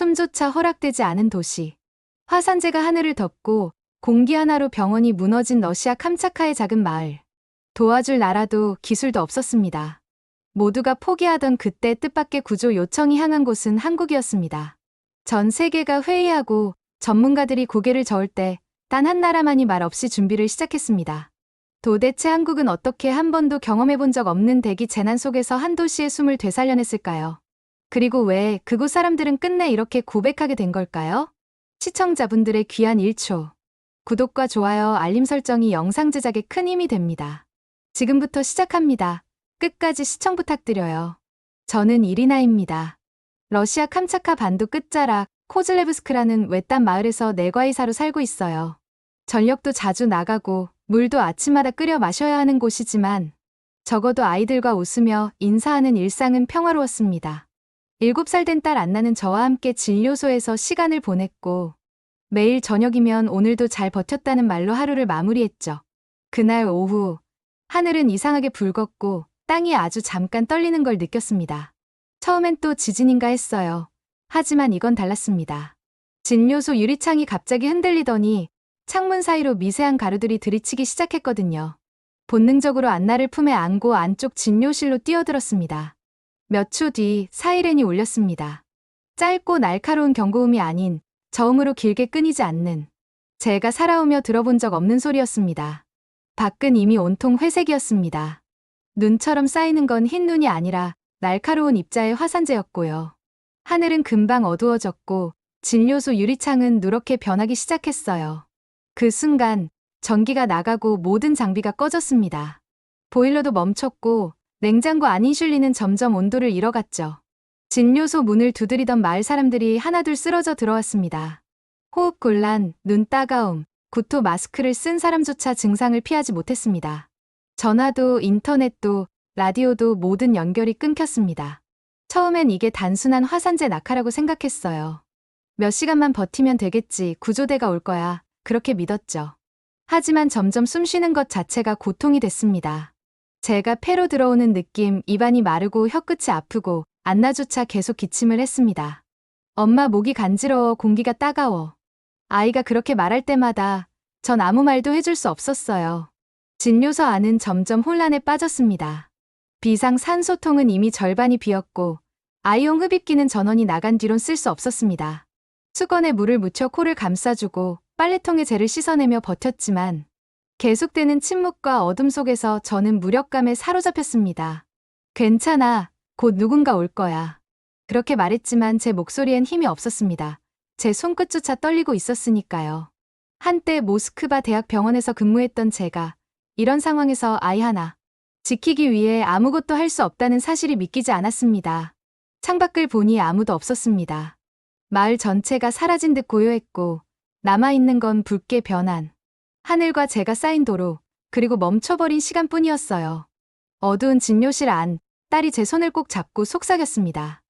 숨조차 허락되지 않은 도시. 화산재가 하늘을 덮고 공기 하나로 병원이 무너진 러시아 캄차카의 작은 마을. 도와줄 나라도 기술도 없었습니다. 모두가 포기하던 그때 뜻밖의 구조 요청이 향한 곳은 한국이었습니다. 전 세계가 회의하고 전문가들이 고개를 저을 때 단 한 나라만이 말 없이 준비를 시작했습니다. 도대체 한국은 어떻게 한 번도 경험해본 적 없는 대기 재난 속에서 한 도시의 숨을 되살려냈을까요? 그리고 왜 그곳 사람들은 끝내 이렇게 고백하게 된 걸까요? 시청자분들의 귀한 1초. 구독과 좋아요, 알림 설정이 영상 제작에 큰 힘이 됩니다. 지금부터 시작합니다. 끝까지 시청 부탁드려요. 저는 이리나입니다. 러시아 캄차카 반도 끝자락 코즐레브스크라는 외딴 마을에서 내과의사로 살고 있어요. 전력도 자주 나가고 물도 아침마다 끓여 마셔야 하는 곳이지만 적어도 아이들과 웃으며 인사하는 일상은 평화로웠습니다. 7살 된 딸 안나는 저와 함께 진료소에서 시간을 보냈고 매일 저녁이면 오늘도 잘 버텼다는 말로 하루를 마무리했죠. 그날 오후 하늘은 이상하게 붉었고 땅이 아주 잠깐 떨리는 걸 느꼈습니다. 처음엔 또 지진인가 했어요. 하지만 이건 달랐습니다. 진료소 유리창이 갑자기 흔들리더니 창문 사이로 미세한 가루들이 들이치기 시작했거든요. 본능적으로 안나를 품에 안고 안쪽 진료실로 뛰어들었습니다. 몇 초 뒤 사이렌이 울렸습니다. 짧고 날카로운 경고음이 아닌 저음으로 길게 끊이지 않는, 제가 살아오며 들어본 적 없는 소리였습니다. 밖은 이미 온통 회색이었습니다. 눈처럼 쌓이는 건 흰 눈이 아니라 날카로운 입자의 화산재였고요. 하늘은 금방 어두워졌고 진료소 유리창은 누렇게 변하기 시작했어요. 그 순간 전기가 나가고 모든 장비가 꺼졌습니다. 보일러도 멈췄고 냉장고 안 인슐린은 점점 온도를 잃어갔죠. 진료소 문을 두드리던 마을 사람들이 하나둘 쓰러져 들어왔습니다. 호흡 곤란, 눈 따가움, 구토, 마스크를 쓴 사람조차 증상을 피하지 못했습니다. 전화도 인터넷도 라디오도 모든 연결이 끊겼습니다. 처음엔 이게 단순한 화산재 낙하라고 생각했어요. 몇 시간만 버티면 되겠지, 구조대가 올 거야, 그렇게 믿었죠. 하지만 점점 숨 쉬는 것 자체가 고통이 됐습니다. 제가 폐로 들어오는 느낌, 입안이 마르고 혀끝이 아프고 안나조차 계속 기침을 했습니다. 엄마, 목이 간지러워, 공기가 따가워. 아이가 그렇게 말할 때마다 전 아무 말도 해줄 수 없었어요. 진료소 안은 점점 혼란에 빠졌습니다. 비상 산소통은 이미 절반이 비었고 아이용 흡입기는 전원이 나간 뒤론 쓸 수 없었습니다. 수건에 물을 묻혀 코를 감싸주고 빨래통에 젤을 씻어내며 버텼지만 계속되는 침묵과 어둠 속에서 저는 무력감에 사로잡혔습니다. 괜찮아, 곧 누군가 올 거야. 그렇게 말했지만 제 목소리엔 힘이 없었습니다. 제 손끝조차 떨리고 있었으니까요. 한때 모스크바 대학병원에서 근무했던 제가 이런 상황에서 아이 하나 지키기 위해 아무것도 할 수 없다는 사실이 믿기지 않았습니다. 창밖을 보니 아무도 없었습니다. 마을 전체가 사라진 듯 고요했고 남아있는 건 붉게 변한 하늘과 제가 쌓인 도로, 그리고 멈춰버린 시간뿐이었어요. 어두운 진료실 안, 딸이 제 손을 꼭 잡고 속삭였습니다.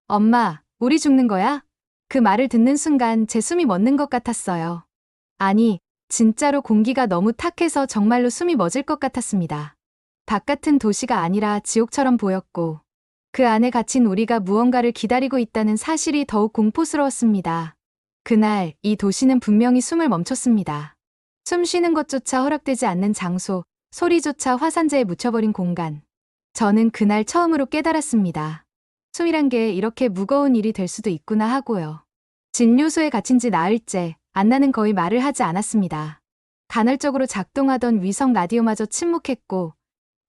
엄마, 우리 죽는 거야? 그 말을 듣는 순간 제 숨이 멎는 것 같았어요. 아니, 진짜로 공기가 너무 탁해서 정말로 숨이 멎을 것 같았습니다. 바깥은 도시가 아니라 지옥처럼 보였고 그 안에 갇힌 우리가 무언가를 기다리고 있다는 사실이 더욱 공포스러웠습니다. 그날 이 도시는 분명히 숨을 멈췄습니다. 숨 쉬는 것조차 허락되지 않는 장소, 소리조차 화산재에 묻혀버린 공간. 저는 그날 처음으로 깨달았습니다. 숨이란 게 이렇게 무거운 일이 될 수도 있구나 하고요. 진료소에 갇힌 지 나흘째, 안나는 거의 말을 하지 않았습니다. 간헐적으로 작동하던 위성 라디오마저 침묵했고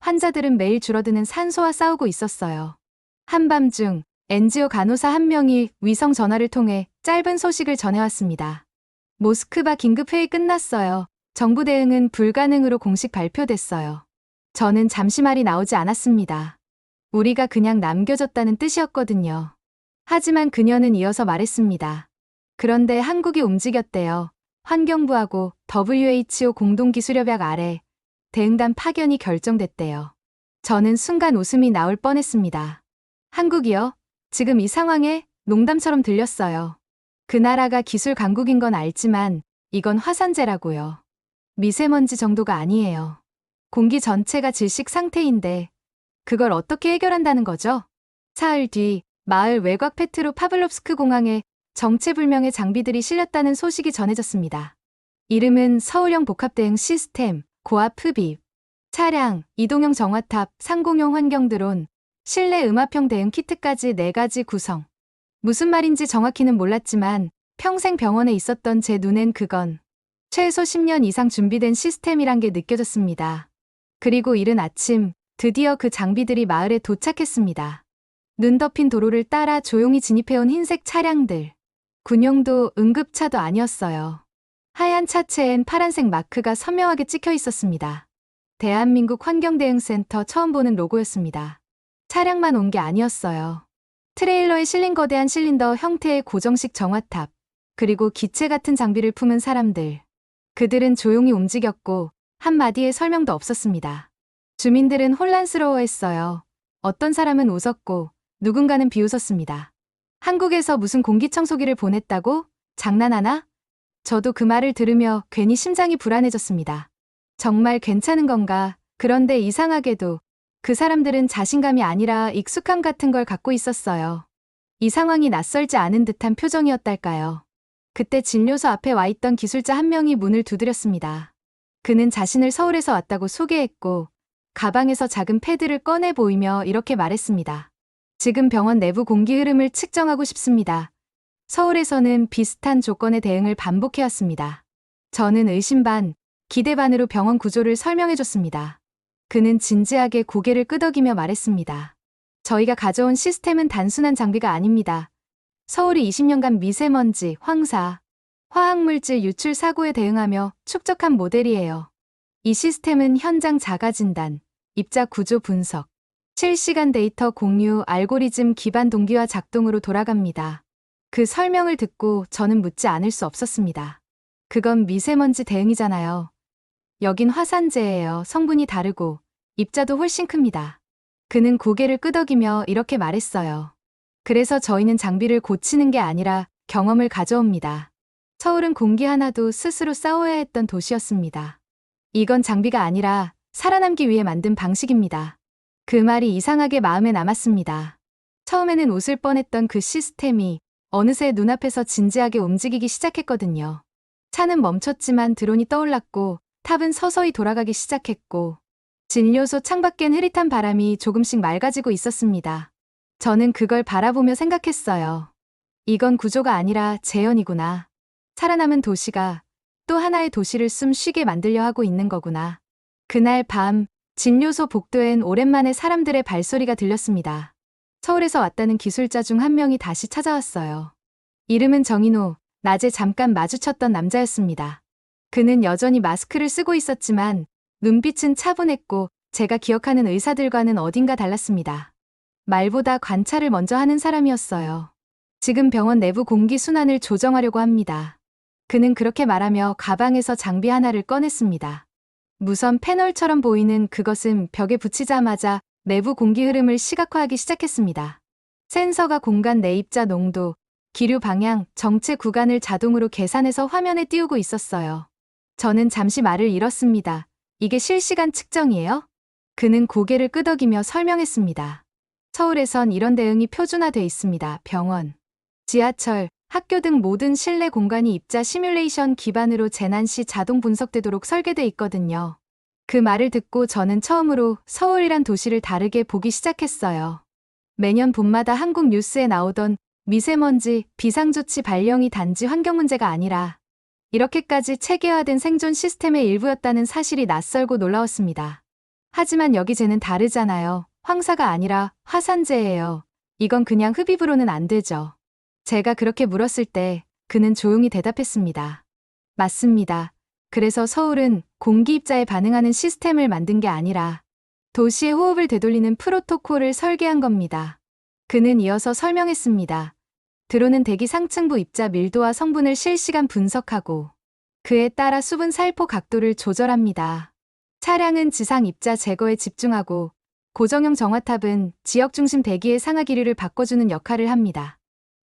환자들은 매일 줄어드는 산소와 싸우고 있었어요. 한밤중 NGO 간호사 한 명이 위성 전화를 통해 짧은 소식을 전해왔습니다. 모스크바 긴급회의 끝났어요. 정부 대응은 불가능으로 공식 발표됐어요. 저는 잠시 말이 나오지 않았습니다. 우리가 그냥 남겨졌다는 뜻이었거든요. 하지만 그녀는 이어서 말했습니다. 그런데 한국이 움직였대요. 환경부하고 WHO 공동기술협약 아래 대응단 파견이 결정됐대요. 저는 순간 웃음이 나올 뻔했습니다. 한국이요? 지금 이 상황에? 농담처럼 들렸어요. 그 나라가 기술 강국인 건 알지만 이건 화산재라고요. 미세먼지 정도가 아니에요. 공기 전체가 질식 상태인데 그걸 어떻게 해결한다는 거죠? 사흘 뒤 마을 외곽 페트로파블롭스크 공항에 정체불명의 장비들이 실렸다는 소식이 전해졌습니다. 이름은 서울형 복합대응 시스템, 고압 흡입, 차량, 이동형 정화탑, 상공용 환경 드론, 실내 음압형 대응 키트까지 4가지 구성. 무슨 말인지 정확히는 몰랐지만 평생 병원에 있었던 제 눈엔 그건 최소 10년 이상 준비된 시스템이란 게 느껴졌습니다. 그리고 이른 아침, 드디어 그 장비들이 마을에 도착했습니다. 눈 덮인 도로를 따라 조용히 진입해온 흰색 차량들. 군용도 응급차도 아니었어요. 하얀 차체엔 파란색 마크가 선명하게 찍혀 있었습니다. 대한민국 환경대응센터 처음 보는 로고였습니다. 차량만 온 게 아니었어요. 트레일러에 실린 거대한 실린더 형태의 고정식 정화탑, 그리고 기체 같은 장비를 품은 사람들. 그들은 조용히 움직였고 한마디의 설명도 없었습니다. 주민들은 혼란스러워했어요. 어떤 사람은 웃었고 누군가는 비웃었습니다. 한국에서 무슨 공기청소기를 보냈다고? 장난하나? 저도 그 말을 들으며 괜히 심장이 불안해졌습니다. 정말 괜찮은 건가? 그런데 이상하게도 그 사람들은 자신감이 아니라 익숙함 같은 걸 갖고 있었어요. 이 상황이 낯설지 않은 듯한 표정이었달까요. 그때 진료소 앞에 와 있던 기술자 한 명이 문을 두드렸습니다. 그는 자신을 서울에서 왔다고 소개했고 가방에서 작은 패드를 꺼내 보이며 이렇게 말했습니다. 지금 병원 내부 공기 흐름을 측정하고 싶습니다. 서울에서는 비슷한 조건의 대응을 반복해왔습니다. 저는 의심 반, 기대 반으로 병원 구조를 설명해줬습니다. 그는 진지하게 고개를 끄덕이며 말했습니다. 저희가 가져온 시스템은 단순한 장비가 아닙니다. 서울이 20년간 미세먼지, 황사, 화학물질 유출 사고에 대응하며 축적한 모델이에요. 이 시스템은 현장 자가 진단, 입자 구조 분석, 실시간 데이터 공유, 알고리즘 기반 동기화 작동으로 돌아갑니다. 그 설명을 듣고 저는 묻지 않을 수 없었습니다. 그건 미세먼지 대응이잖아요. 여긴 화산재예요. 성분이 다르고 입자도 훨씬 큽니다. 그는 고개를 끄덕이며 이렇게 말했어요. 그래서 저희는 장비를 고치는 게 아니라 경험을 가져옵니다. 서울은 공기 하나도 스스로 싸워야 했던 도시였습니다. 이건 장비가 아니라 살아남기 위해 만든 방식입니다. 그 말이 이상하게 마음에 남았습니다. 처음에는 웃을 뻔했던 그 시스템이 어느새 눈앞에서 진지하게 움직이기 시작했거든요. 차는 멈췄지만 드론이 떠올랐고 탑은 서서히 돌아가기 시작했고 진료소 창밖엔 흐릿한 바람이 조금씩 맑아지고 있었습니다. 저는 그걸 바라보며 생각했어요. 이건 구조가 아니라 재현이구나. 살아남은 도시가 또 하나의 도시를 숨 쉬게 만들려 하고 있는 거구나. 그날 밤 진료소 복도엔 오랜만에 사람들의 발소리가 들렸습니다. 서울에서 왔다는 기술자 중 한 명이 다시 찾아왔어요. 이름은 정인호, 낮에 잠깐 마주쳤던 남자였습니다. 그는 여전히 마스크를 쓰고 있었지만 눈빛은 차분했고 제가 기억하는 의사들과는 어딘가 달랐습니다. 말보다 관찰을 먼저 하는 사람이었어요. 지금 병원 내부 공기 순환을 조정하려고 합니다. 그는 그렇게 말하며 가방에서 장비 하나를 꺼냈습니다. 무선 패널처럼 보이는 그것은 벽에 붙이자마자 내부 공기 흐름을 시각화하기 시작했습니다. 센서가 공간 내 입자 농도, 기류 방향, 정체 구간을 자동으로 계산해서 화면에 띄우고 있었어요. 저는 잠시 말을 잃었습니다. 이게 실시간 측정이에요? 그는 고개를 끄덕이며 설명했습니다. 서울에선 이런 대응이 표준화돼 있습니다. 병원, 지하철, 학교 등 모든 실내 공간이 입자 시뮬레이션 기반으로 재난 시 자동 분석되도록 설계돼 있거든요. 그 말을 듣고 저는 처음으로 서울이란 도시를 다르게 보기 시작했어요. 매년 봄마다 한국 뉴스에 나오던 미세먼지, 비상조치 발령이 단지 환경 문제가 아니라 이렇게까지 체계화된 생존 시스템의 일부였다는 사실이 낯설고 놀라웠습니다. 하지만 여기 쟤는 다르잖아요. 황사가 아니라 화산재예요. 이건 그냥 흡입으로는 안 되죠. 제가 그렇게 물었을 때 그는 조용히 대답했습니다. 맞습니다. 그래서 서울은 공기 입자에 반응하는 시스템을 만든 게 아니라 도시의 호흡을 되돌리는 프로토콜을 설계한 겁니다. 그는 이어서 설명했습니다. 드론은 대기 상층부 입자 밀도와 성분을 실시간 분석하고 그에 따라 수분 살포 각도를 조절합니다. 차량은 지상 입자 제거에 집중하고 고정형 정화탑은 지역 중심 대기의 상하 기류를 바꿔주는 역할을 합니다.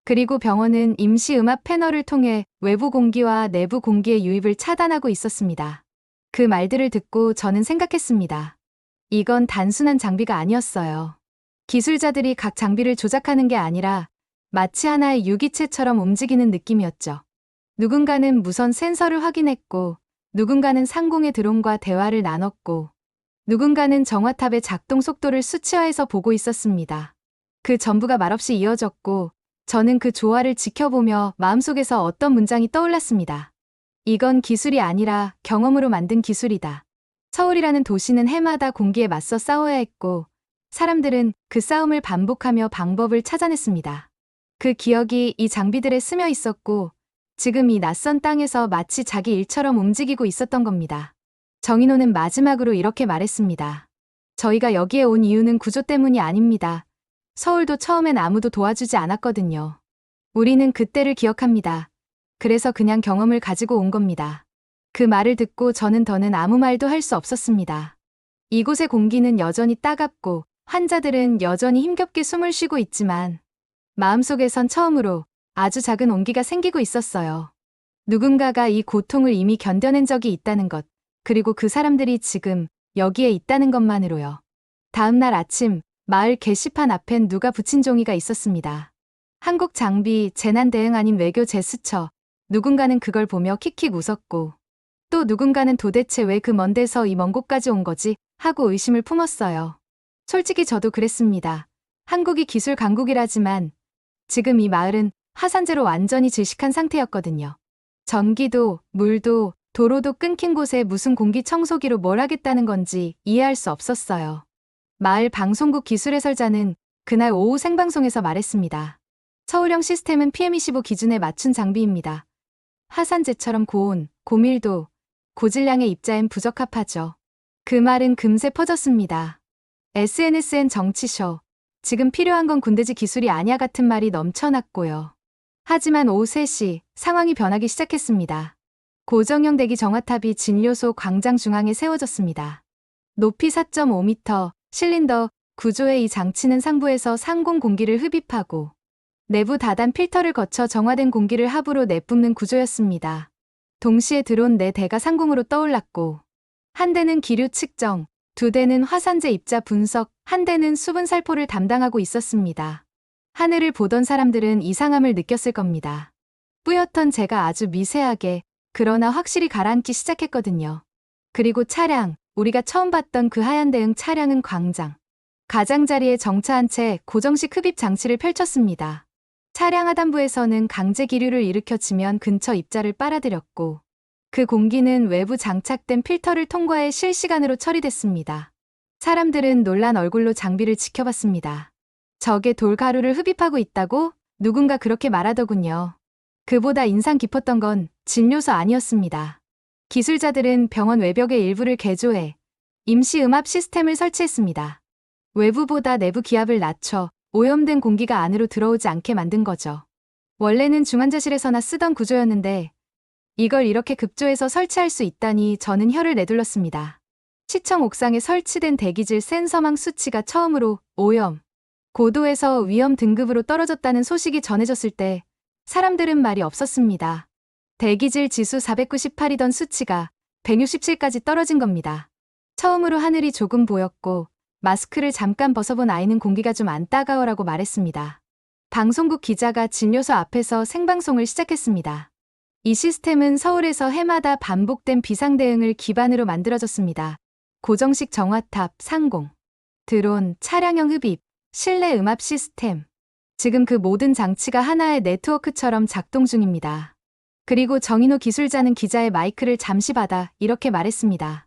그리고 병원은 임시 음압 패널을 통해 외부 공기와 내부 공기의 유입을 차단하고 있었습니다. 그 말들을 듣고 저는 생각했습니다. 이건 단순한 장비가 아니었어요. 기술자들이 각 장비를 조작하는 게 아니라 마치 하나의 유기체처럼 움직이는 느낌이었죠. 누군가는 무선 센서를 확인했고, 누군가는 상공의 드론과 대화를 나눴고, 누군가는 정화탑의 작동 속도를 수치화해서 보고 있었습니다. 그 전부가 말없이 이어졌고, 저는 그 조화를 지켜보며 마음속에서 어떤 문장이 떠올랐습니다. 이건 기술이 아니라 경험으로 만든 기술이다. 서울이라는 도시는 해마다 공기에 맞서 싸워야 했고, 사람들은 그 싸움을 반복하며 방법을 찾아냈습니다. 그 기억이 이 장비들에 스며 있었고, 지금 이 낯선 땅에서 마치 자기 일처럼 움직이고 있었던 겁니다. 정인호는 마지막으로 이렇게 말했습니다. 저희가 여기에 온 이유는 구조 때문이 아닙니다. 서울도 처음엔 아무도 도와주지 않았거든요. 우리는 그때를 기억합니다. 그래서 그냥 경험을 가지고 온 겁니다. 그 말을 듣고 저는 더는 아무 말도 할 수 없었습니다. 이곳의 공기는 여전히 따갑고 환자들은 여전히 힘겹게 숨을 쉬고 있지만 마음속에선 처음으로 아주 작은 온기가 생기고 있었어요. 누군가가 이 고통을 이미 견뎌낸 적이 있다는 것, 그리고 그 사람들이 지금 여기에 있다는 것만으로요. 다음 날 아침, 마을 게시판 앞엔 누가 붙인 종이가 있었습니다. 한국 장비 재난 대응 아닌 외교 제스처. 누군가는 그걸 보며 킥킥 웃었고, 또 누군가는 도대체 왜 그 먼 데서 이 먼 곳까지 온 거지? 하고 의심을 품었어요. 솔직히 저도 그랬습니다. 한국이 기술 강국이라지만 지금 이 마을은 화산재로 완전히 질식한 상태였거든요. 전기도, 물도, 도로도 끊긴 곳에 무슨 공기 청소기로 뭘 하겠다는 건지 이해할 수 없었어요. 마을 방송국 기술 해설자는 그날 오후 생방송에서 말했습니다. 서울형 시스템은 PM25 기준에 맞춘 장비입니다. 화산재처럼 고온, 고밀도, 고질량의 입자엔 부적합하죠. 그 말은 금세 퍼졌습니다. SNS엔 정치쇼, 지금 필요한 건 군대지 기술이 아니야 같은 말이 넘쳐났고요. 하지만 오후 3시 상황이 변하기 시작했습니다. 고정형 대기 정화탑이 진료소 광장 중앙에 세워졌습니다. 높이 4.5m, 실린더 구조의 이 장치는 상부에서 상공 공기를 흡입하고 내부 다단 필터를 거쳐 정화된 공기를 하부로 내뿜는 구조였습니다. 동시에 드론 4대가 상공으로 떠올랐고, 한 대는 기류 측정, 2대는 화산재 입자 분석, 1대는 수분 살포를 담당하고 있었습니다. 하늘을 보던 사람들은 이상함을 느꼈을 겁니다. 뿌옇던 재가 아주 미세하게, 그러나 확실히 가라앉기 시작했거든요. 그리고 차량, 우리가 처음 봤던 그 하얀 대응 차량은 광장. 가장자리에 정차한 채 고정식 흡입 장치를 펼쳤습니다. 차량 하단부에서는 강제 기류를 일으켜 지면 근처 입자를 빨아들였고, 그 공기는 외부 장착된 필터를 통과해 실시간으로 처리됐습니다. 사람들은 놀란 얼굴로 장비를 지켜봤습니다. 저게 돌가루를 흡입하고 있다고? 누군가 그렇게 말하더군요. 그보다 인상 깊었던 건 진료소 아니었습니다. 기술자들은 병원 외벽의 일부를 개조해 임시 음압 시스템을 설치했습니다. 외부보다 내부 기압을 낮춰 오염된 공기가 안으로 들어오지 않게 만든 거죠. 원래는 중환자실에서나 쓰던 구조였는데 이걸 이렇게 급조해서 설치할 수 있다니 저는 혀를 내둘렀습니다. 시청 옥상에 설치된 대기질 센서망 수치가 처음으로 오염, 고도에서 위험 등급으로 떨어졌다는 소식이 전해졌을 때 사람들은 말이 없었습니다. 대기질 지수 498이던 수치가 167까지 떨어진 겁니다. 처음으로 하늘이 조금 보였고 마스크를 잠깐 벗어본 아이는 공기가 좀 안 따가워라고 말했습니다. 방송국 기자가 진료소 앞에서 생방송을 시작했습니다. 이 시스템은 서울에서 해마다 반복된 비상 대응을 기반으로 만들어졌습니다. 고정식 정화탑, 상공, 드론, 차량형 흡입, 실내 음압 시스템. 지금 그 모든 장치가 하나의 네트워크처럼 작동 중입니다. 그리고 정인호 기술자는 기자의 마이크를 잠시 받아 이렇게 말했습니다.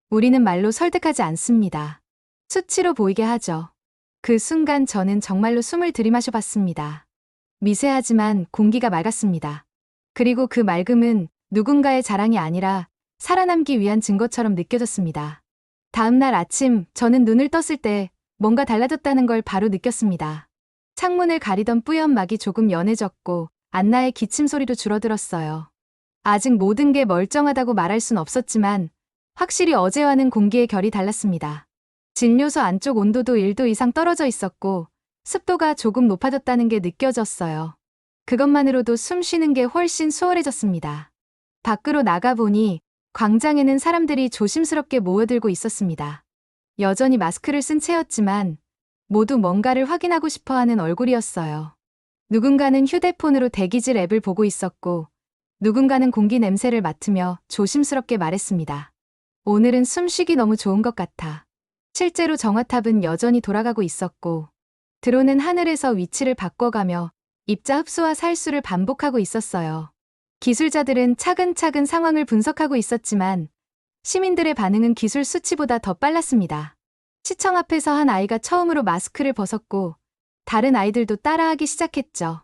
우리는 말로 설득하지 않습니다. 수치로 보이게 하죠. 그 순간 저는 정말로 숨을 들이마셔 봤습니다. 미세하지만 공기가 맑았습니다. 그리고 그 맑음은 누군가의 자랑이 아니라 살아남기 위한 증거처럼 느껴졌습니다. 다음 날 아침 저는 눈을 떴을 때 뭔가 달라졌다는 걸 바로 느꼈습니다. 창문을 가리던 뿌연 막이 조금 연해졌고 안나의 기침 소리도 줄어들었어요. 아직 모든 게 멀쩡하다고 말할 순 없었지만 확실히 어제와는 공기의 결이 달랐습니다. 진료소 안쪽 온도도 1도 이상 떨어져 있었고 습도가 조금 높아졌다는 게 느껴졌어요. 그것만으로도 숨 쉬는 게 훨씬 수월해졌습니다. 밖으로 나가보니 광장에는 사람들이 조심스럽게 모여들고 있었습니다. 여전히 마스크를 쓴 채였지만 모두 뭔가를 확인하고 싶어하는 얼굴이었어요. 누군가는 휴대폰으로 대기질 앱을 보고 있었고, 누군가는 공기 냄새를 맡으며 조심스럽게 말했습니다. 오늘은 숨쉬기 너무 좋은 것 같아. 실제로 정화탑은 여전히 돌아가고 있었고, 드론은 하늘에서 위치를 바꿔가며 입자 흡수와 살수를 반복하고 있었어요. 기술자들은 차근차근 상황을 분석하고 있었지만 시민들의 반응은 기술 수치보다 더 빨랐습니다. 시청 앞에서 한 아이가 처음으로 마스크를 벗었고 다른 아이들도 따라하기 시작했죠.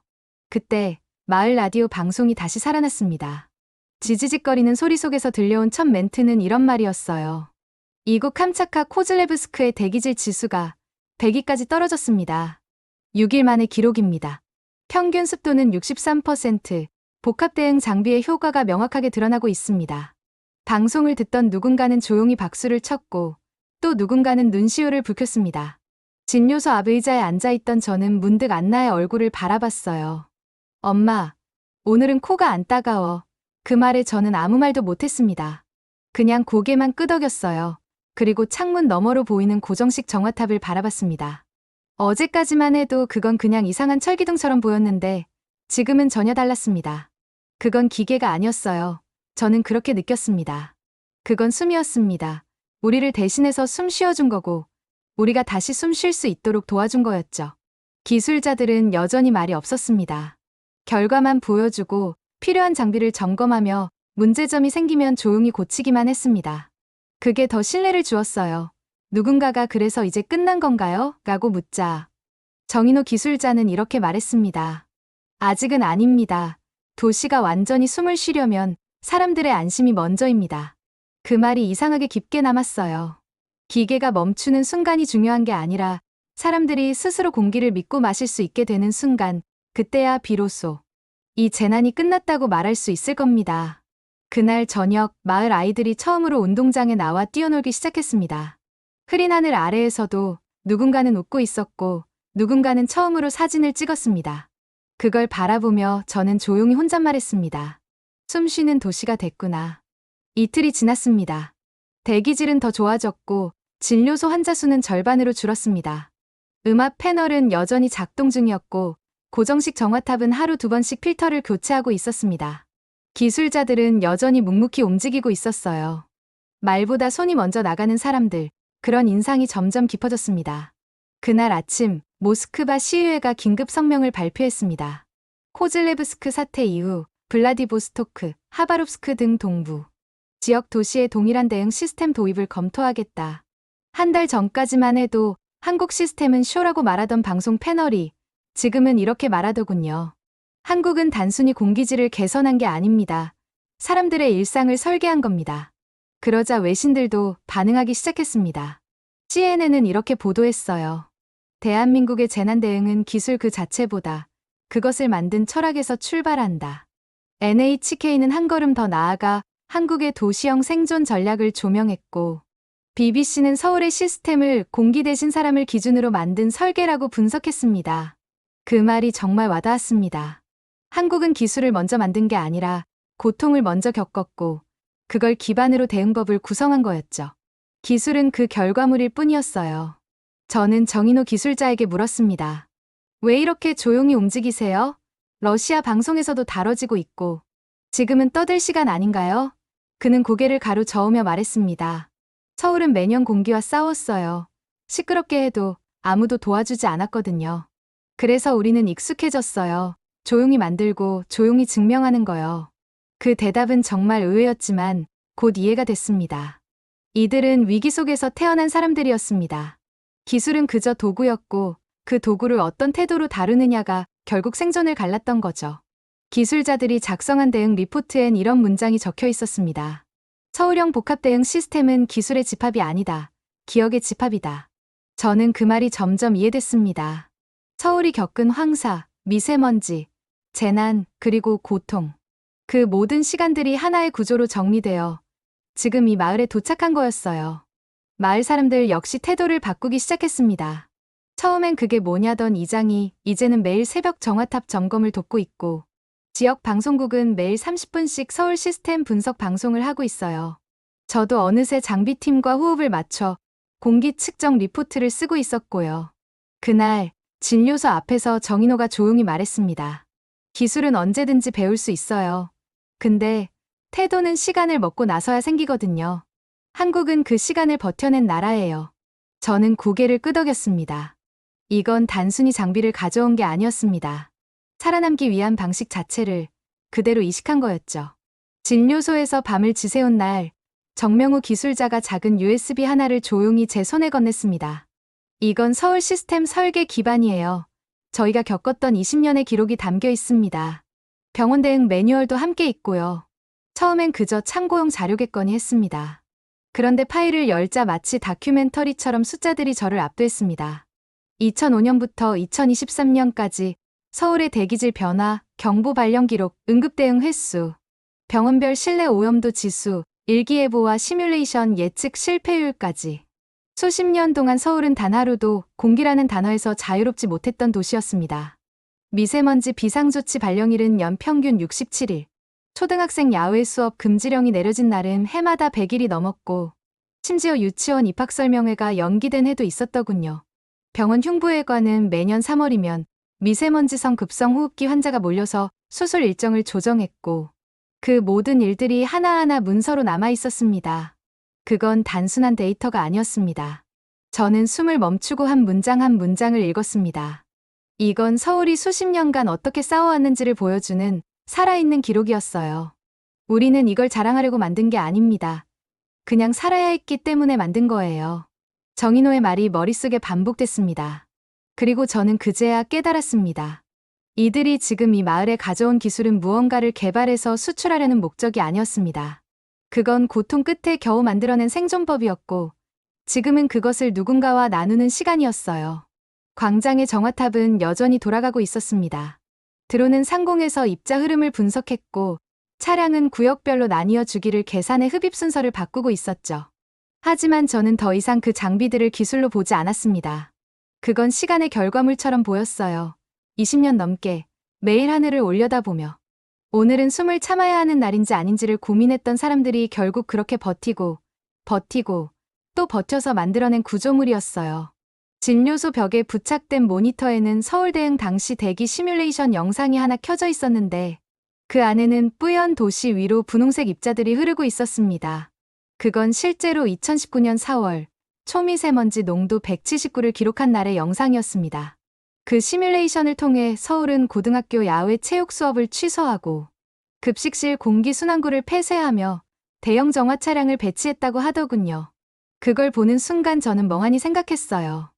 그때 마을 라디오 방송이 다시 살아났습니다. 지지직거리는 소리 속에서 들려온 첫 멘트는 이런 말이었어요. 이곳 캄차카 코즐레브스크의 대기질 지수가 100위까지 떨어졌습니다. 6일 만의 기록입니다. 평균 습도는 63%, 복합 대응 장비의 효과가 명확하게 드러나고 있습니다. 방송을 듣던 누군가는 조용히 박수를 쳤고 또 누군가는 눈시울을 붉혔습니다. 진료소 앞 의자에 앉아있던 저는 문득 안나의 얼굴을 바라봤어요. 엄마, 오늘은 코가 안 따가워. 그 말에 저는 아무 말도 못했습니다. 그냥 고개만 끄덕였어요. 그리고 창문 너머로 보이는 고정식 정화탑을 바라봤습니다. 어제까지만 해도 그건 그냥 이상한 철기둥처럼 보였는데 지금은 전혀 달랐습니다. 그건 기계가 아니었어요. 저는 그렇게 느꼈습니다. 그건 숨이었습니다. 우리를 대신해서 숨 쉬어준 거고 우리가 다시 숨 쉴 수 있도록 도와준 거였죠. 기술자들은 여전히 말이 없었습니다. 결과만 보여주고 필요한 장비를 점검하며 문제점이 생기면 조용히 고치기만 했습니다. 그게 더 신뢰를 주었어요. 누군가가 그래서 이제 끝난 건가요? 라고 묻자. 정인호 기술자는 이렇게 말했습니다. 아직은 아닙니다. 도시가 완전히 숨을 쉬려면 사람들의 안심이 먼저입니다. 그 말이 이상하게 깊게 남았어요. 기계가 멈추는 순간이 중요한 게 아니라 사람들이 스스로 공기를 믿고 마실 수 있게 되는 순간, 그때야 비로소 이 재난이 끝났다고 말할 수 있을 겁니다. 그날 저녁 마을 아이들이 처음으로 운동장에 나와 뛰어놀기 시작했습니다. 흐린 하늘 아래에서도 누군가는 웃고 있었고 누군가는 처음으로 사진을 찍었습니다. 그걸 바라보며 저는 조용히 혼잣말했습니다. 숨 쉬는 도시가 됐구나. 이틀이 지났습니다. 대기질은 더 좋아졌고 진료소 환자 수는 절반으로 줄었습니다. 음압 패널은 여전히 작동 중이었고 고정식 정화탑은 하루 2번씩 필터를 교체하고 있었습니다. 기술자들은 여전히 묵묵히 움직이고 있었어요. 말보다 손이 먼저 나가는 사람들, 그런 인상이 점점 깊어졌습니다. 그날 아침 모스크바 시의회가 긴급 성명을 발표했습니다. 코즐레브스크 사태 이후 블라디보스토크, 하바롭스크 등 동부 지역 도시의 동일한 대응 시스템 도입을 검토하겠다. 한 달 전까지만 해도 한국 시스템은 쇼라고 말하던 방송 패널이 지금은 이렇게 말하더군요. 한국은 단순히 공기질을 개선한 게 아닙니다. 사람들의 일상을 설계한 겁니다. 그러자 외신들도 반응하기 시작했습니다. CNN은 이렇게 보도했어요. 대한민국의 재난 대응은 기술 그 자체보다 그것을 만든 철학에서 출발한다. NHK는 한 걸음 더 나아가 한국의 도시형 생존 전략을 조명했고, BBC는 서울의 시스템을 공기 대신 사람을 기준으로 만든 설계라고 분석했습니다. 그 말이 정말 와닿았습니다. 한국은 기술을 먼저 만든 게 아니라 고통을 먼저 겪었고 그걸 기반으로 대응법을 구성한 거였죠. 기술은 그 결과물일 뿐이었어요. 저는 정인호 기술자에게 물었습니다. 왜 이렇게 조용히 움직이세요? 러시아 방송에서도 다뤄지고 있고 지금은 떠들 시간 아닌가요? 그는 고개를 가로저으며 말했습니다. 서울은 매년 공기와 싸웠어요. 시끄럽게 해도 아무도 도와주지 않았거든요. 그래서 우리는 익숙해졌어요. 조용히 만들고 조용히 증명하는 거요. 그 대답은 정말 의외였지만 곧 이해가 됐습니다. 이들은 위기 속에서 태어난 사람들이었습니다. 기술은 그저 도구였고 그 도구를 어떤 태도로 다루느냐가 결국 생존을 갈랐던 거죠. 기술자들이 작성한 대응 리포트엔 이런 문장이 적혀 있었습니다. 서울형 복합 대응 시스템은 기술의 집합이 아니다. 기억의 집합이다. 저는 그 말이 점점 이해됐습니다. 서울이 겪은 황사, 미세먼지, 재난, 그리고 고통. 그 모든 시간들이 하나의 구조로 정리되어 지금 이 마을에 도착한 거였어요. 마을 사람들 역시 태도를 바꾸기 시작했습니다. 처음엔 그게 뭐냐던 이장이 이제는 매일 새벽 정화탑 점검을 돕고 있고 지역 방송국은 매일 30분씩 서울 시스템 분석 방송을 하고 있어요. 저도 어느새 장비팀과 호흡을 맞춰 공기 측정 리포트를 쓰고 있었고요. 그날 진료소 앞에서 정인호가 조용히 말했습니다. 기술은 언제든지 배울 수 있어요. 근데 태도는 시간을 먹고 나서야 생기거든요. 한국은 그 시간을 버텨낸 나라예요. 저는 고개를 끄덕였습니다. 이건 단순히 장비를 가져온 게 아니었습니다. 살아남기 위한 방식 자체를 그대로 이식한 거였죠. 진료소에서 밤을 지새운 날, 정명우 기술자가 작은 USB 하나를 조용히 제 손에 건넸습니다. 이건 서울 시스템 설계 기반이에요. 저희가 겪었던 20년의 기록이 담겨 있습니다. 병원 대응 매뉴얼도 함께 있고요. 처음엔 그저 참고용 자료겠거니 했습니다. 그런데 파일을 열자 마치 다큐멘터리처럼 숫자들이 저를 압도했습니다. 2005년부터 2023년까지 서울의 대기질 변화, 경보 발령 기록, 응급 대응 횟수, 병원별 실내 오염도 지수, 일기예보와 시뮬레이션 예측 실패율까지. 수십 년 동안 서울은 단 하루도 공기라는 단어에서 자유롭지 못했던 도시였습니다. 미세먼지 비상조치 발령일은 연평균 67일. 초등학생 야외 수업 금지령이 내려진 날은 해마다 100일이 넘었고, 심지어 유치원 입학설명회가 연기된 해도 있었더군요. 병원 흉부외과는 매년 3월이면 미세먼지성 급성호흡기 환자가 몰려서 수술 일정을 조정했고, 그 모든 일들이 하나하나 문서로 남아 있었습니다. 그건 단순한 데이터가 아니었습니다. 저는 숨을 멈추고 한 문장 한 문장을 읽었습니다. 이건 서울이 수십 년간 어떻게 싸워왔는지를 보여주는 살아있는 기록이었어요. 우리는 이걸 자랑하려고 만든 게 아닙니다. 그냥 살아야 했기 때문에 만든 거예요. 정인호의 말이 머릿속에 반복됐습니다. 그리고 저는 그제야 깨달았습니다. 이들이 지금 이 마을에 가져온 기술은 무언가를 개발해서 수출하려는 목적이 아니었습니다. 그건 고통 끝에 겨우 만들어낸 생존법이었고, 지금은 그것을 누군가와 나누는 시간이었어요. 광장의 정화탑은 여전히 돌아가고 있었습니다. 드론은 상공에서 입자 흐름을 분석했고, 차량은 구역별로 나뉘어 주기를 계산해 흡입 순서를 바꾸고 있었죠. 하지만 저는 더 이상 그 장비들을 기술로 보지 않았습니다. 그건 시간의 결과물처럼 보였어요. 20년 넘게 매일 하늘을 올려다보며 오늘은 숨을 참아야 하는 날인지 아닌지를 고민했던 사람들이 결국 그렇게 버티고 또 버텨서 만들어낸 구조물이었어요. 진료소 벽에 부착된 모니터에는 서울대응 당시 대기 시뮬레이션 영상이 하나 켜져 있었는데 그 안에는 뿌연 도시 위로 분홍색 입자들이 흐르고 있었습니다. 그건 실제로 2019년 4월 초미세먼지 농도 179를 기록한 날의 영상이었습니다. 그 시뮬레이션을 통해 서울은 고등학교 야외 체육 수업을 취소하고 급식실 공기순환구를 폐쇄하며 대형 정화 차량을 배치했다고 하더군요. 그걸 보는 순간 저는 멍하니 생각했어요.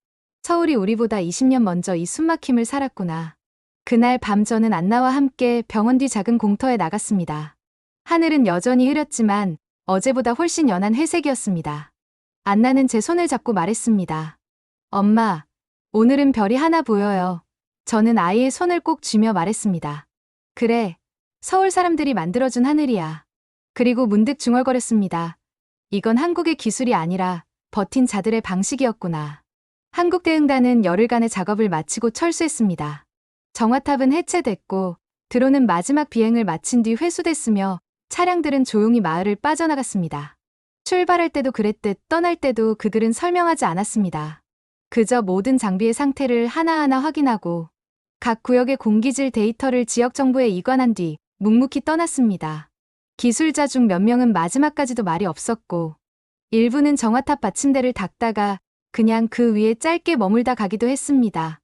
서울이 우리보다 20년 먼저 이 숨막힘을 살았구나. 그날 밤 저는 안나와 함께 병원 뒤 작은 공터에 나갔습니다. 하늘은 여전히 흐렸지만 어제보다 훨씬 연한 회색이었습니다. 안나는 제 손을 잡고 말했습니다. 엄마, 오늘은 별이 하나 보여요. 저는 아이의 손을 꼭 쥐며 말했습니다. 그래, 서울 사람들이 만들어준 하늘이야. 그리고 문득 중얼거렸습니다. 이건 한국의 기술이 아니라 버틴 자들의 방식이었구나. 한국대응단은 열흘간의 작업을 마치고 철수했습니다. 정화탑은 해체됐고 드론은 마지막 비행을 마친 뒤 회수됐으며 차량들은 조용히 마을을 빠져나갔습니다. 출발할 때도 그랬듯 떠날 때도 그들은 설명하지 않았습니다. 그저 모든 장비의 상태를 하나하나 확인하고 각 구역의 공기질 데이터를 지역 정부에 이관한 뒤 묵묵히 떠났습니다. 기술자 중 몇 명은 마지막까지도 말이 없었고 일부는 정화탑 받침대를 닦다가 그냥 그 위에 짧게 머물다 가기도 했습니다.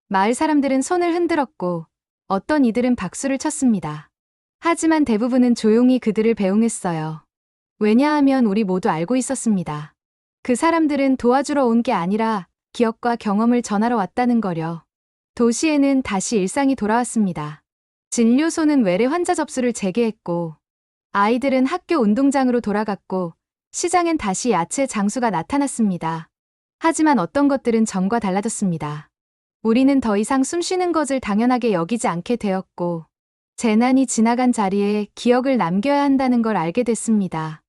마을 사람들은 손을 흔들었고 어떤 이들은 박수를 쳤습니다. 하지만 대부분은 조용히 그들을 배웅했어요. 왜냐하면 우리 모두 알고 있었습니다. 그 사람들은 도와주러 온 게 아니라 기억과 경험을 전하러 왔다는 거려. 도시에는 다시 일상이 돌아왔습니다. 진료소는 외래 환자 접수를 재개했고 아이들은 학교 운동장으로 돌아갔고 시장엔 다시 야채 장수가 나타났습니다. 하지만 어떤 것들은 전과 달라졌습니다. 우리는 더 이상 숨 쉬는 것을 당연하게 여기지 않게 되었고 재난이 지나간 자리에 기억을 남겨야 한다는 걸 알게 됐습니다.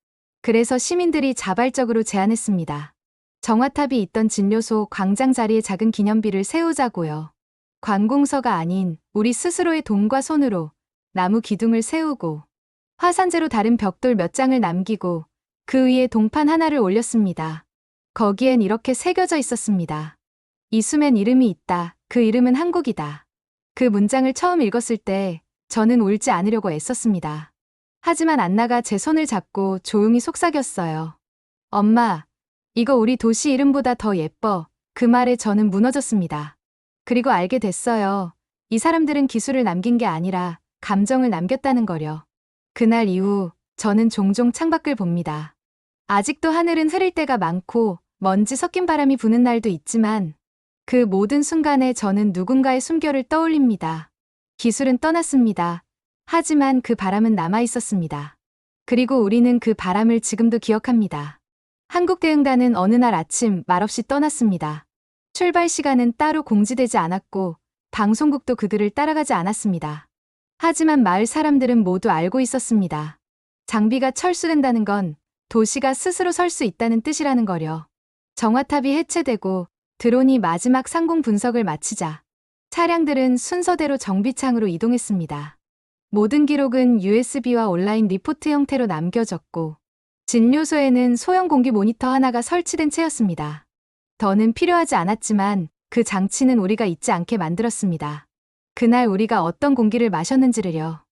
그래서 시민들이 자발적으로 제안했습니다. 정화탑이 있던 진료소 광장 자리에 작은 기념비를 세우자고요. 관공서가 아닌 우리 스스로의 돈과 손으로 나무 기둥을 세우고 화산재로 다른 벽돌 몇 장을 남기고 그 위에 동판 하나를 올렸습니다. 거기엔 이렇게 새겨져 있었습니다. 이 숨엔 이름이 있다. 그 이름은 한국이다. 그 문장을 처음 읽었을 때 저는 울지 않으려고 애썼습니다. 하지만 안나가 제 손을 잡고 조용히 속삭였어요. 엄마, 이거 우리 도시 이름보다 더 예뻐. 그 말에 저는 무너졌습니다. 그리고 알게 됐어요. 이 사람들은 기술을 남긴 게 아니라 감정을 남겼다는 거려. 그날 이후 저는 종종 창밖을 봅니다. 아직도 하늘은 흐릴 때가 많고 먼지 섞인 바람이 부는 날도 있지만 그 모든 순간에 저는 누군가의 숨결을 떠올립니다. 기술은 떠났습니다. 하지만 그 바람은 남아 있었습니다. 그리고 우리는 그 바람을 지금도 기억합니다. 한국대응단은 어느 날 아침 말없이 떠났습니다. 출발 시간은 따로 공지되지 않았고 방송국도 그들을 따라가지 않았습니다. 하지만 마을 사람들은 모두 알고 있었습니다. 장비가 철수된다는 건 도시가 스스로 설 수 있다는 뜻이라는 거려. 정화탑이 해체되고 드론이 마지막 상공 분석을 마치자 차량들은 순서대로 정비창으로 이동했습니다. 모든 기록은 USB와 온라인 리포트 형태로 남겨졌고 진료소에는 소형 공기 모니터 하나가 설치된 채였습니다. 더는 필요하지 않았지만 그 장치는 우리가 잊지 않게 만들었습니다. 그날 우리가 어떤 공기를 마셨는지를요.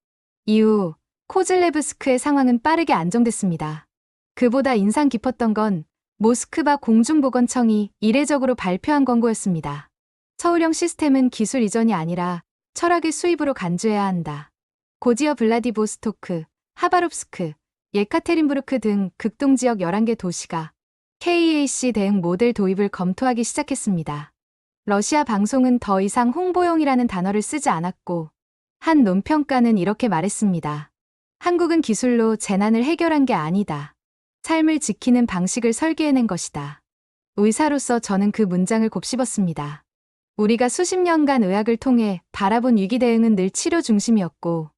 이후 코즐레브스크의 상황은 빠르게 안정됐습니다. 그보다 인상 깊었던 건 모스크바 공중보건청이 이례적으로 발표한 권고였습니다. 서울형 시스템은 기술 이전이 아니라 철학의 수입으로 간주해야 한다. 고지어 블라디보스토크, 하바롭스크, 예카테린부르크 등 극동지역 11개 도시가 KEAC 대응 모델 도입을 검토하기 시작했습니다. 러시아 방송은 더 이상 홍보용이라는 단어를 쓰지 않았고 한 논평가는 이렇게 말했습니다. 한국은 기술로 재난을 해결한 게 아니다. 삶을 지키는 방식을 설계해낸 것이다. 의사로서 저는 그 문장을 곱씹었습니다. 우리가 수십 년간 의학을 통해 바라본 위기 대응은 늘 치료 중심이었고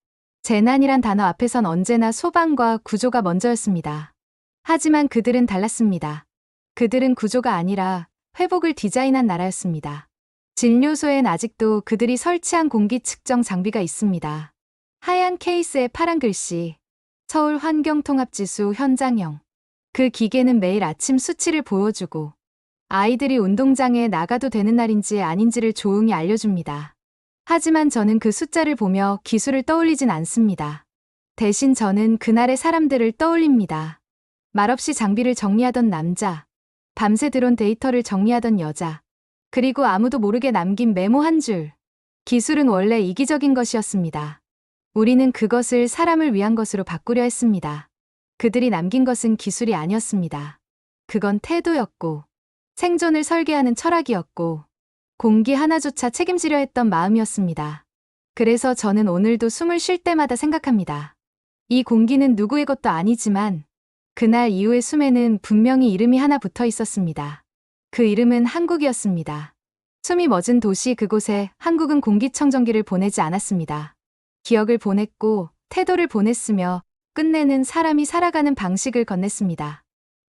재난이란 단어 앞에선 언제나 소방과 구조가 먼저였습니다. 하지만 그들은 달랐습니다. 그들은 구조가 아니라 회복을 디자인한 나라였습니다. 진료소엔 아직도 그들이 설치한 공기 측정 장비가 있습니다. 하얀 케이스에 파란 글씨, 서울 환경통합지수 현장형. 그 기계는 매일 아침 수치를 보여주고 아이들이 운동장에 나가도 되는 날인지 아닌지를 조용히 알려줍니다. 하지만 저는 그 숫자를 보며 기술을 떠올리진 않습니다. 대신 저는 그날의 사람들을 떠올립니다. 말없이 장비를 정리하던 남자, 밤새 드론 데이터를 정리하던 여자, 그리고 아무도 모르게 남긴 메모 한 줄. 기술은 원래 이기적인 것이었습니다. 우리는 그것을 사람을 위한 것으로 바꾸려 했습니다. 그들이 남긴 것은 기술이 아니었습니다. 그건 태도였고, 생존을 설계하는 철학이었고, 공기 하나조차 책임지려 했던 마음이었습니다. 그래서 저는 오늘도 숨을 쉴 때마다 생각합니다. 이 공기는 누구의 것도 아니지만 그날 이후의 숨에는 분명히 이름이 하나 붙어 있었습니다. 그 이름은 한국이었습니다. 숨이 멎은 도시 그곳에 한국은 공기청정기를 보내지 않았습니다. 기억을 보냈고 태도를 보냈으며 끝내는 사람이 살아가는 방식을 건넸습니다.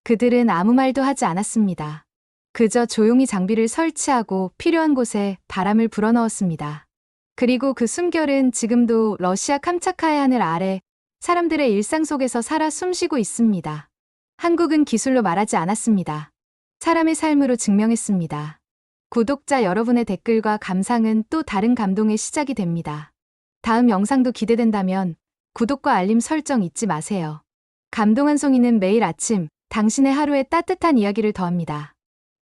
그들은 아무 말도 하지 않았습니다. 그저 조용히 장비를 설치하고 필요한 곳에 바람을 불어넣었습니다. 그리고 그 숨결은 지금도 러시아 캄차카의 하늘 아래 사람들의 일상 속에서 살아 숨쉬고 있습니다. 한국은 기술로 말하지 않았습니다. 사람의 삶으로 증명했습니다. 구독자 여러분의 댓글과 감상은 또 다른 감동의 시작이 됩니다. 다음 영상도 기대된다면 구독과 알림 설정 잊지 마세요. 감동한 송이는 매일 아침 당신의 하루에 따뜻한 이야기를 더합니다.